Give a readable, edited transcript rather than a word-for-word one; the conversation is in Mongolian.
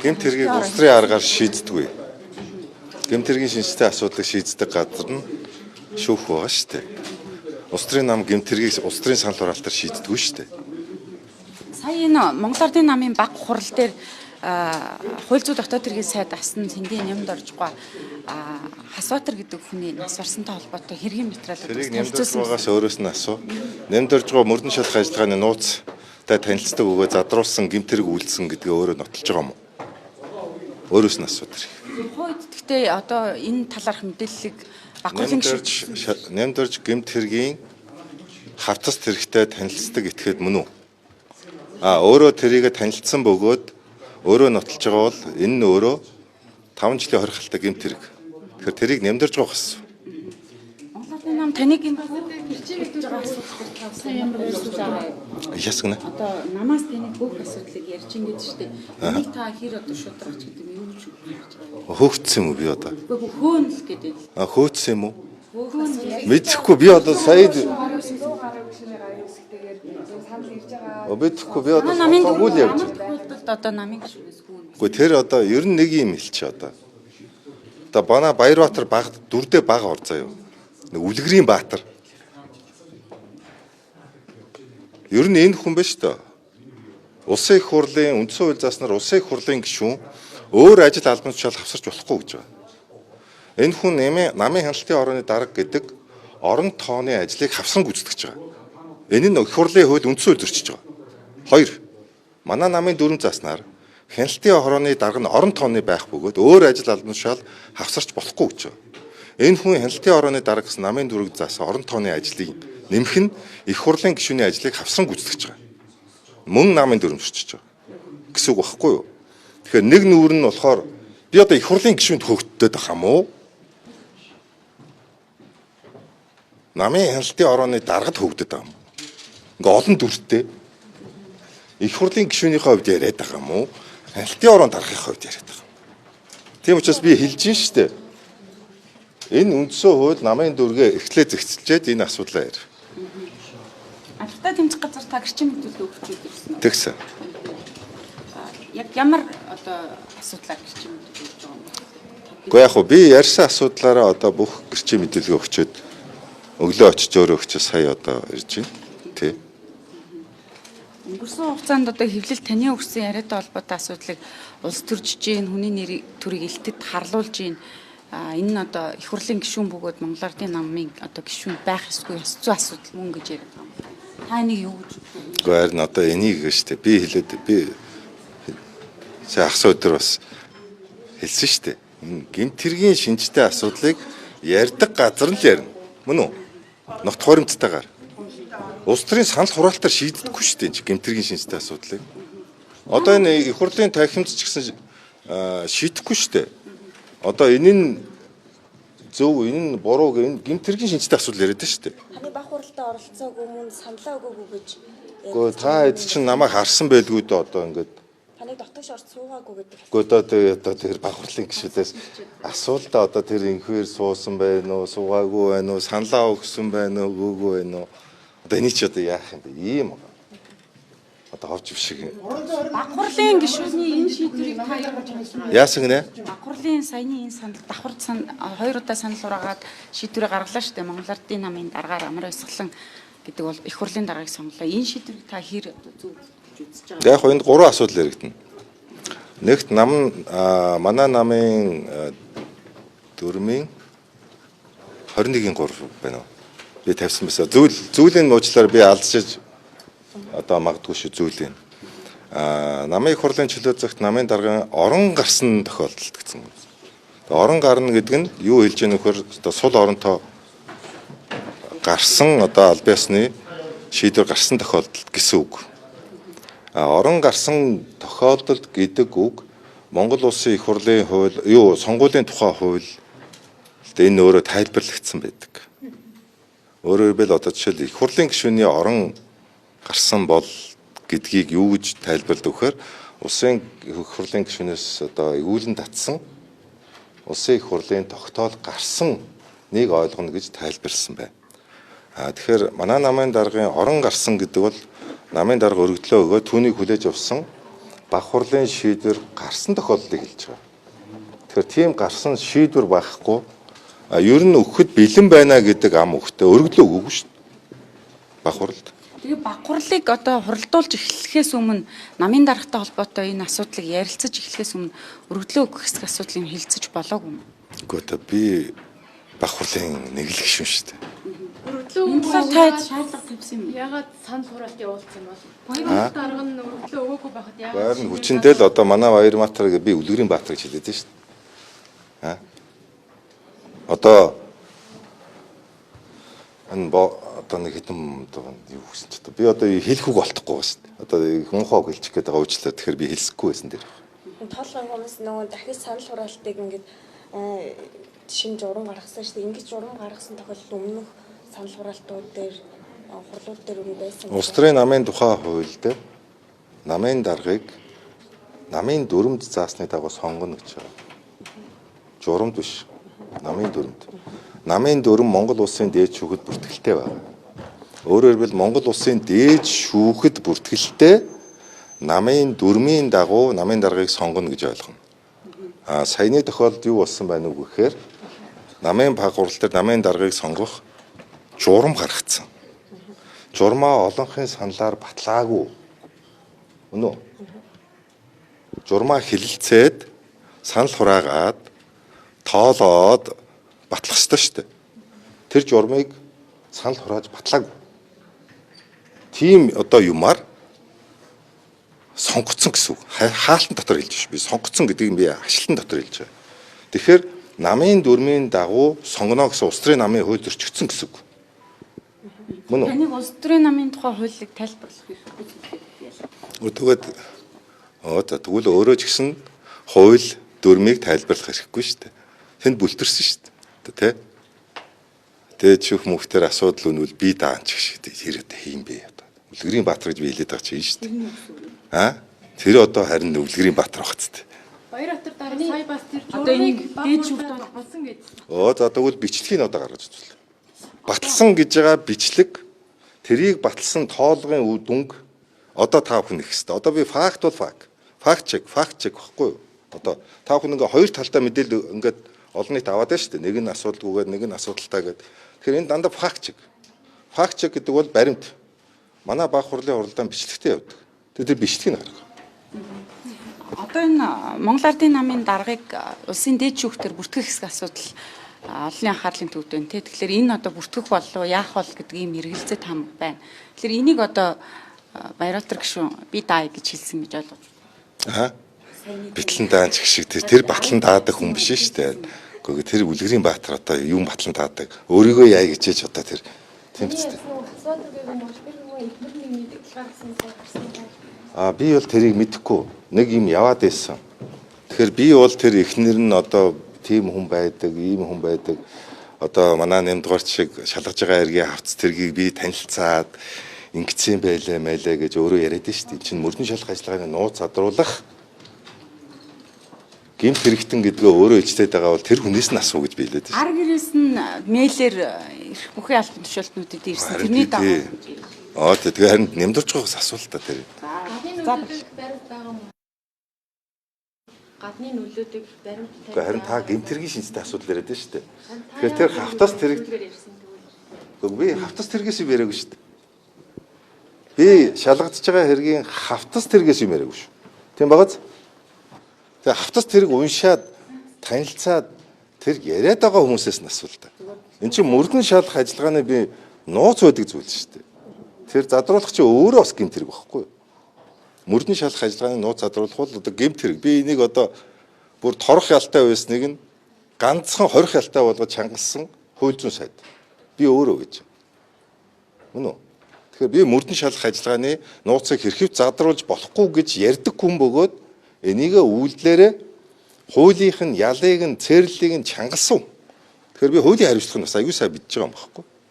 гэмт хэргийг улс төрийн аргаар шийддэггүй. Гэмт хэргийн шинжтэй асуудлыг шийддэг газар нь шүүх байгаа шүү дээ. Улс төрийн нам гэмт хэргийг улс төрийн санал хураалтаар шийддэггүй шүү дээ. Сая энэ Монгол Ардын намын баг хурал дээр хууль зүйн дотоод хэргийн сайд асна Цэндийн нямд оржгүй Хасбатар гэдэг хүний нас барсантай холбоотой хэргийн материалууд тэрийг нямд оржгоогоос өөрөөс нь асуу. Нямд оржгоо мөрдөн шалах ажиллагааны нууцтай танилцдаг өгөө задруулсан гэмт хэрэг үйлдсэн гэдгээ өөрөө нотолж байгаа юм уу? Өөрөөс нь асуу тэр. Хойд гэхдээ одоо энэ талаарх мэдээллийг баг хурлын гишүүд нямд орж гэмт хэргийн хавцас тэрэгтэй танилцдаг этгээд мөн үү? Өөрөө тэрийг танилцсан бөгөөд өөрөө нотолж байгаа бол энэ нь өөрөө 5 жилийн хоригдолтой гэмт хэрэг. Тэгэхээр тэрийг нэмдэрж байгаа гэсэн. Монголын нам таныг энэ хэрчээ гэж байгаа асуудал тавсан ямар байсан байгаа. Ясгна. Одоо намаас таныг бүх асуудлыг ярьж ингэж штэ. Энийг та хэр одоо шударгач гэдэг юм юу ч гэж байгаа. Хөөгдсөн юм уу би одоо? Үгүй хөөн л гэдэг. Хөөгдсөн юм уу? Мэдхгүй би одоо сая Обэдхгүй би одоо гүйл явж байна. Одоо намын гишүүнээс хүүн. Гэхдээ тэр одоо ер нь нэг юм хэлчих одоо. Одоо Бана Баярбаатар баг дүрдээ баг ор заяа. Нэг үлгэрийн Баатар. Ер нь энэ хүн биш үү? Улсын их хурлын үндсэн хууль зааснаар улсын их хурлын гишүүн өөр ажил албан тушаал авсарч болохгүй гэж байна. Энэ хүн намын хяналтын орооны дарга гэдэг орон тооны ажлыг хавсан гүйцэтгэж байгаа. Энэ нь их хурлын хууль үндсэн хууль зөрчиж байгаа. 2. Манай намын дүрм зааснаар хяналтын орооны дарга нь орон тооны байх бөгөөд өөр ажил албан тушаал хавсарч болохгүй гэж байна. Энэ хүн хяналтын орооны дарга гэсэн намын дүрм заасан орон тооны ажлыг нэмэх нь их хурлын гишүүний ажлыг хавсан гүйцэтгэж байгаа. Мөн намын дүрм зөрчиж байгаа гэсэн үг байхгүй юу? Тэгэхээр нэг нүүр нь болохоор би одоо их хурлын гишүүнд хөөгддөд байгаа юм уу? Намын хяналтын орооны даргад хөөгдөд байгаа юм. Ингээ олон дүртэй их хурлын гишүүнийхээ хувьд яриад байгаа юм уу? Хяналтын орон даргахын хувьд яриад байгаа юм. Тийм учраас би хэлж байна шүү дээ. Энэ үндсэн хууль намын дүргээ эхлээ зэгцэлжээд энэ асуудлаа ярь. Албатай тэмцэх газар та гэрчин мэдүүлэг өгч ирсэн үү? Тэгсэн. Яг ямар одоо асуудлаар гэрчин мэдүүлэг өгч байгаа юм бэ? Гэхдээ яг би ярьсан асуудлаараа одоо бүх гэрчин мэдээлэл өгчөөд өглөө очиж өөрөө өгч сая одоо ирж байна. Тий. Өнгөрсөн хугацаанд одоо хэвлэл таны өгсөн яриатай холбоотой асуудлыг улс төржиж гин хүний төрийг элтэд харлуулж гин энэ нь одоо их хурлын гишүүн бөгөөд Монгол Ардын намын одоо гишүүн байх ёсгүй ёс зүй асуудал мөн гэж яриад байгаа юм. Та энийг юу гэж боддог? Гэхдээ харин одоо энийг штэ би хэлээд би сая ах өдөр бас хэлсэн штэ. Гэмт хэргийн шинжтэй асуудлыг ярьдаг газар нь л ярина. Мөн үү? Нот хоримцтайгаар. Улс төрийн санал хураалтаар шийддэггүй шүү дээ гэмт хэргийн шинжтэй асуудлыг. Одоо энэ их хурлын тархимд ч гэсэн шийдэхгүй шүү дээ. Одоо энэ нь зөв энэ нь буруу гэмт хэргийн шинжтэй асуудал яриад шүү дээ. Таны баг хуралдаа оролцоогүй мөн саналаа өгөөгүй гэж. Гэхдээ та хэд чинь намайг харсан байлгүй дээ одоо ингээд. Таныг дотоогш орж суугаагүй гэдэг. Гэхдээ одоо тэр баг хурлын гишүүдээс асуул да одоо тэр инхээр суусан байна уу, суугаагүй байна уу, саналаа өгсөн байна уу, өгөөгүй байна уу. Одоо эний чи одоо яах юм бэ? Ийм байгаа. Одоо ховч шиг. Баг хурлын гишүүний энэ шийдвэрийг та яаж харж байна? Яасан гинэ? Баг хурлын саяны энэ санал давхар хоёр удаа санал ураагаад шийдвэрээ гаргалаа шүү дээ. Монгол Ардын намын даргаар амар баясгалан гэдэг бол их хурлын даргаыг сонголоо. Энэ шийдвэрийг та хэр зөв үзэж байгаа? Яг энд гурван асуудал яригдана. Нэгт манай намын дүрмийн 21-ийн 3 байна уу? Би тавьсан байсан. Зүйлийн нууцлаар би алдчихж одоо магадгүй шүү зүйлийн. Намын их хурлын чөлөө цагт намын даргын орон гарсан тохиолдолд гэсэн. Орон гарна гэдэг нь юу хэлж яах вэ гэхээр сул оронтой гарсан одоо аль биесны шийдвэр гарсан тохиолдолд гэсэн үг. Орон гарсан тохиолдолд гэдэг үг Монгол Улсын их хурлын хууль сонгуулийн тухай хууль энэ өөрөө тайлбарлагдсан байдаг. Өөрөөр хэлбэл одоо жишээл их хурлын гишүүний орон гарсан бол гэдгийг юу гэж тайлбарладаг вэхээр улсын их хурлын гишүүнээс одоо үүлэн татсан улсын их хурлын тогтоол гарсан нэг ойлгоно гэж тайлбарлсан байна. Тэгэхээр манай намын даргын орон гарсан гэдэг бол намын дарга өргөдлөө өгөө түүнийг хүлээж авсан Бага хурлын шийдвэр гарсан тохиолдлыг хэлж байгаа. Тэгэхээр тийм гарсан шийдвэр байхгүй ер нь өгөхөд бэлэн байна гэдэг ам өгтөө өргөдлөө өгөөгүй шүү дээ. Бага хурлд. Тэгээ баг хурлыг одоо хуралдуулж эхлэхээс өмнө намын даргатай холбоотой энэ асуудлыг ярилцаж эхлэхээс өмнө өргөдлөө өгөх хэсэг асуудлыг хилцэж болоогүй юм. Үгүй ээ би бага хурлын нэг л гишүүн шүү дээ. Энэ талаар тайд шаардлага тавьсан юм. Ягаад санал хураалт явуулсан юм бол? Баяр дарга нь өргөдлөө өгөөгүй байхад ягаад? Баяр нь хүчиндээ л одоо манай Баярмаатар би Үлгэрийн Баатар гэж хэлээд шүү дээ. Одоо энэ одоо нэг хэдэн юу гэсэн ч одоо би одоо хэлэх үг олдохгүй байна шүү дээ. Одоо хүн хоог хэлчих гээд байгаа уучлаа. Тэгэхээр би хэлсэхгүй байсан дээр. Тоолгын хүмүүс нөгөө дахиж санал хураалтыг ингээд шинэ журам гаргасан шүү дээ. Ингэж журам гаргасан тохиолдолд өмнөх санал хураалтууд дээр хурлууд дээр үгүй байсан. Улс төрийн намын тухай хууль дээр намын даргыг намын дүрмд заасны дагуу сонгоно гэж байгаа. Журамд биш. Намын дүрмд. Намын дүрм Монгол улсын дээд шүүхэд бүртгэлтэй байна. Өөрөөр хэлбэл Монгол улсын дээд шүүхэд бүртгэлтэй намын дүрмийн дагуу намын даргыг сонгоно гэж ойлгоно. Саяны тохиолдолд юу болсон байна уу гэхээр намын бага хурал дээр намын даргыг сонгох журам гаргацсан. Журмаа олонхын саналаар батлаагүй. Үнэ үү? Журмаа хилэлцээд санал хураагаад тоолоод батлах ёстой шүү дээ. Тэр журмыг санал хурааж батлаагүй. Тийм одоо юмар сонгоцсон гэсэн үг. Хаалтан дотор хэлж биш. Би сонгоцсон гэдгийг би ашлтан дотор хэлж байгаа. Тэгэхээр намын дүрмийн дагуу сонгоно гэсэн улс төрийн намын хууль зөрчигдсөн гэсэн үг. Мөн үү? Таныг улс төрийн намын тухай хуулийг тайлбарлах хэрэгтэй. Тэгвэл өөрөө ч гэсэн хууль дүрмийг тайлбарлах хэрэггүй шүү дээ. Тэнд бүлтэрсэн шүү дээ. Тэ? Тэгээд шүүх мөнхтөр асуудал үнвэл би даанч шиг ирээд хийм бэ одоо. Үлгэрийн Баатар гэж би хэлээд байгаа чинь шүү дээ. Тэр одоо харин Үлгэрийн Баатар багц дээ. Баярмаатар дарга сая бас тэр Одоо журмыг энэ баг дээд хурлаар шүүхт баталсан гэж. За тэгвэл бичлэгийг одоо гаргаж үзвэл. Баталсан гэж байгаа бичлэг тэрийг баталсан тоолгын үр дүнг одоо та бүхэн их хэвээр. Одоо би факт бол факт чек багхгүй юу? Одоо та бүхэн ингээ хоёр талтай мэдээлэл ингээд олон нийт аваад байна шүү дээ. Нэг нь асуудалгүйгээд нэг нь асуудалтай гэдэг. Тэгэхээр энэ дандаа факт чек. Факт чек гэдэг бол баримт. Манай бага хурлын хуралдаан бичлэгтэй явдаг. Тэр бичлэгийг гаргах. Одоо энэ Монгол Ардын намын даргыг улсын дээд шүүхтэр бүртгэх хэсэг асуудал олонний анхаарлын төвд байна. Тэгэхээр энэ одоо бүртгэх болов яах бол гэдэг ийм эргэлзээ там байна. Тэгэхээр энийг одоо Баярмаатар гишүүн би даа гэж хэлсэн гэж ойлгож байна. Битлэн даанч шиг тэр батлан даадаг хүн биш шүү дээ. Гэхдээ тэр Үлгэрийн Баатар одоо юм батлан даадаг. Өөрийгөө яа гэжээж одоо тэр тийм ч дээ. Би бол тэрийг мэдэхгүй. Нэг юм яваад байсан. Тэгэхээр би бол тэр эхнэр нь одоо тийм хүн байдаг, ийм хүн байдаг. Одоо манай нэмдгаарч шиг шалгаж байгаа эргээ хавц тэргийг би танилцаад ингэсэн байлаа мэлээ гэж өөрөө яриад шүү дээ. Чинь мөрдөн шалгах ажиллагааны нууц задруулах гэмт хэрэгтэн гэдгээ өөрөө ичтээд байгаа бол тэр хүнээс нь асуу гэж би хэлээд байна. Ар гэрээс нь мэйлэр ирэх бүхэн албан тушаалтнуудад ирсэн. Тэрний дагуу. Тэгээ харин нэмдурч байгаас асуулт та тэр. Гадны нөлөөдөд баримт байгаа юм уу? Гадны нөлөөдөд баримт тавьсан. Харин та гэмт хэргийн шинжтэй асуудал яриад байна шүү дээ. Тэгэхээр тэр хавтас тэрэг би хавтас тэргээс юм яриаггүй шүү дээ. Би шалгагдж байгаа хэргийн хавтас тэргээс юм яриаггүй шүү. Тийм багаз? Тэгээ хавтас тэрэг уншаад танилцаад тэр яриад байгаа хүмүүсээс нь асуул та. Энд чинь мөрдөн шалгах ажиллагааны би нууц байдаг зүйл шүү дээ. Тэр задруулах чинь өөрөө бас гэмт хэрэг байхгүй юу? Мөрдөн шалгах ажиллагааны нууц задруулах бол одоо гэмт хэрэг. Би энийг одоо бүр торох ялтай байсныг нь ганцхан хорих ялтай болгож чангалсан хууль зүйн сайд. Би өөрөө гэж. Мөн үү? Тэгэхээр би мөрдөн шалгах ажиллагааны нууцыг хэрхэв задруулж болохгүй гэж ярьдаг хүн бөгөөд энийг үйлдэлээрээ хуулийнх нь ялыг нь цэрлэлийг нь чангалсан. Тэгэхээр би хуулийн хариуцлага нь бас аюул сайн мэдж байгаа юм багхгүй.